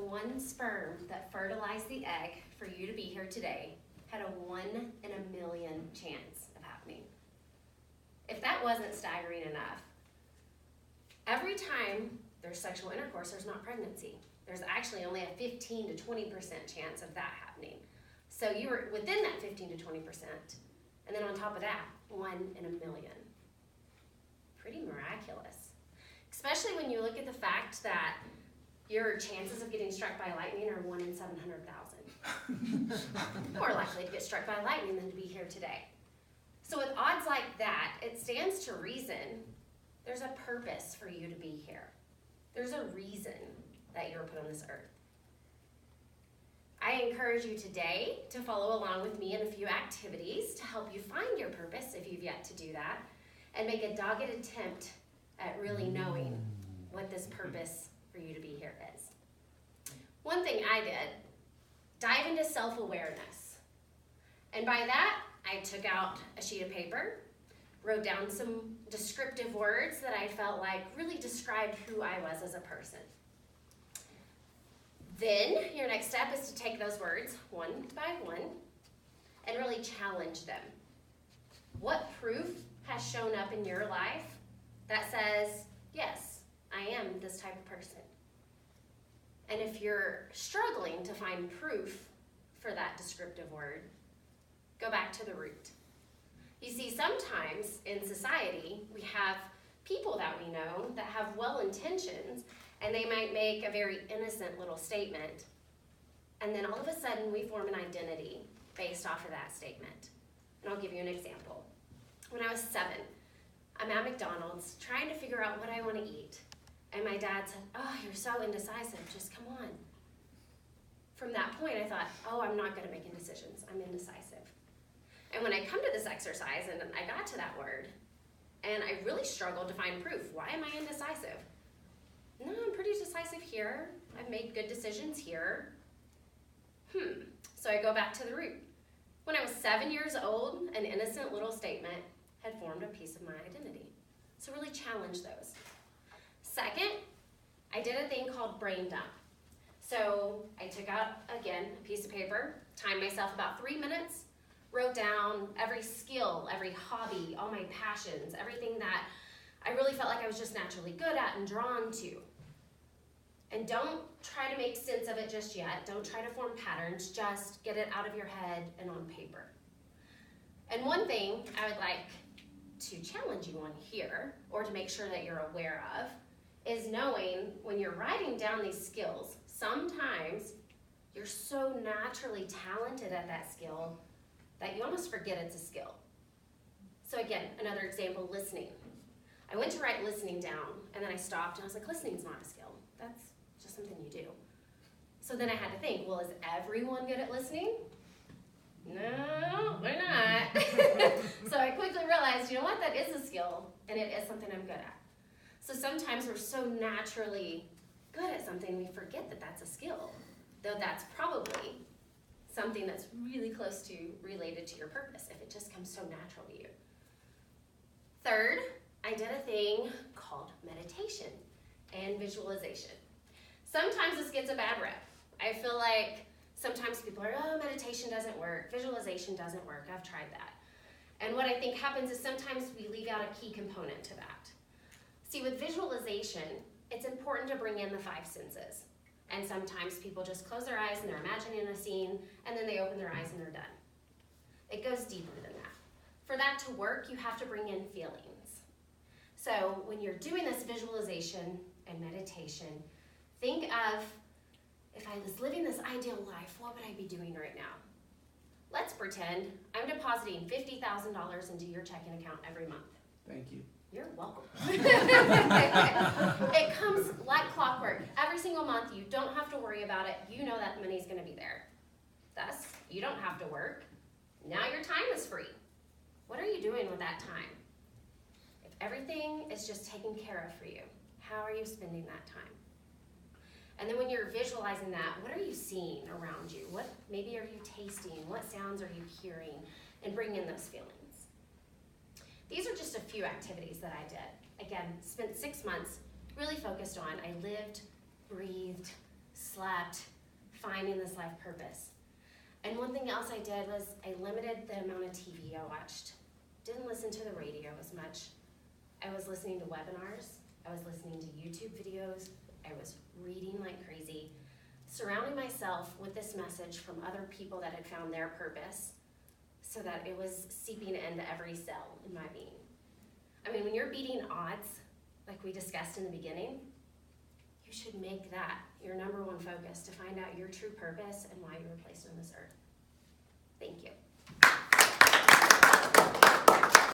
one sperm that fertilized the egg for you to be here today had a 1 in a million chance of happening. If that wasn't staggering enough, every time there's sexual intercourse, there's not pregnancy. There's actually only a 15 to 20% chance of that happening. So you were within that 15 to 20%. And then on top of that, 1 in a million. Pretty miraculous. Especially when you look at the fact that your chances of getting struck by lightning are 1 in 700,000. More likely to get struck by lightning than to be here today. So with odds like that, it stands to reason there's a purpose for you to be here. There's a reason that you were put on this earth. I encourage you today to follow along with me in a few activities to help you find your purpose if you've yet to do that, and make a dogged attempt at really knowing what this purpose for you to be here is. One thing I did, dive into self-awareness. And by that, I took out a sheet of paper, wrote down some descriptive words that I felt like really described who I was as a person. Then, your next step is to take those words one by one and really challenge them. What proof has shown up in your life that says, yes, I am this type of person? And if you're struggling to find proof for that descriptive word, go back to the root. You see, sometimes in society, we have people that we know that have well intentions, and they might make a very innocent little statement, and then all of a sudden we form an identity based off of that statement. And I'll give you an example. When I was 7, I'm at McDonald's trying to figure out what I want to eat. And my dad said, "Oh, you're so indecisive, just come on." From that point, I thought, oh, I'm not good at making decisions. I'm indecisive. And when I come to this exercise and I got to that word, and I really struggled to find proof. Why am I indecisive? No, I'm pretty decisive here. I've made good decisions here. So I go back to the root. When I was 7 years old, an innocent little statement had formed a piece of my identity. So really challenge those. Second, I did a thing called brain dump. So I took out, again, a piece of paper, timed myself about 3 minutes, wrote down every skill, every hobby, all my passions, everything that I really felt like I was just naturally good at and drawn to. And don't try to make sense of it just yet. Don't try to form patterns. Just get it out of your head and on paper. And one thing I would like to challenge you on here, or to make sure that you're aware of, is knowing when you're writing down these skills, sometimes you're so naturally talented at that skill that you almost forget it's a skill. So again, another example, listening. I went to write listening down, and then I stopped, and I was like, listening's not a skill. That's just something you do. So then I had to think, well, is everyone good at listening? No, we're not. So I quickly realized, you know what, that is a skill, and it is something I'm good at. So sometimes we're so naturally good at something, we forget that that's a skill, though that's probably something that's really close to related to your purpose, if it just comes so natural to you. Third, I did a thing called meditation and visualization. Sometimes this gets a bad rep. I feel like sometimes people are, oh, meditation doesn't work, visualization doesn't work, I've tried that. And what I think happens is sometimes we leave out a key component to that. See, with visualization, it's important to bring in the 5 senses. And sometimes people just close their eyes and they're imagining a scene, and then they open their eyes and they're done. It goes deeper than that. For that to work, you have to bring in feelings. So when you're doing this visualization and meditation, think of, if I was living this ideal life, what would I be doing right now? Let's pretend I'm depositing $50,000 into your checking account every month. Thank you. You're welcome. It comes like clockwork. Every single month, you don't have to worry about it. You know that money's going to be there. Thus, you don't have to work. Now your time is free. What are you doing with that time? If everything is just taken care of for you, how are you spending that time? And then when you're visualizing that, what are you seeing around you? What maybe are you tasting? What sounds are you hearing? And bring in those feelings. These are just a few activities that I did. Again, spent 6 months really focused on, I lived, breathed, slept, finding this life purpose. And one thing else I did was I limited the amount of TV I watched. Didn't listen to the radio as much. I was listening to webinars. I was listening to YouTube videos. I was reading like crazy, surrounding myself with this message from other people that had found their purpose so that it was seeping into every cell in my being. I mean, when you're beating odds, like we discussed in the beginning, you should make that your number one focus to find out your true purpose and why you were placed on this earth. Thank you.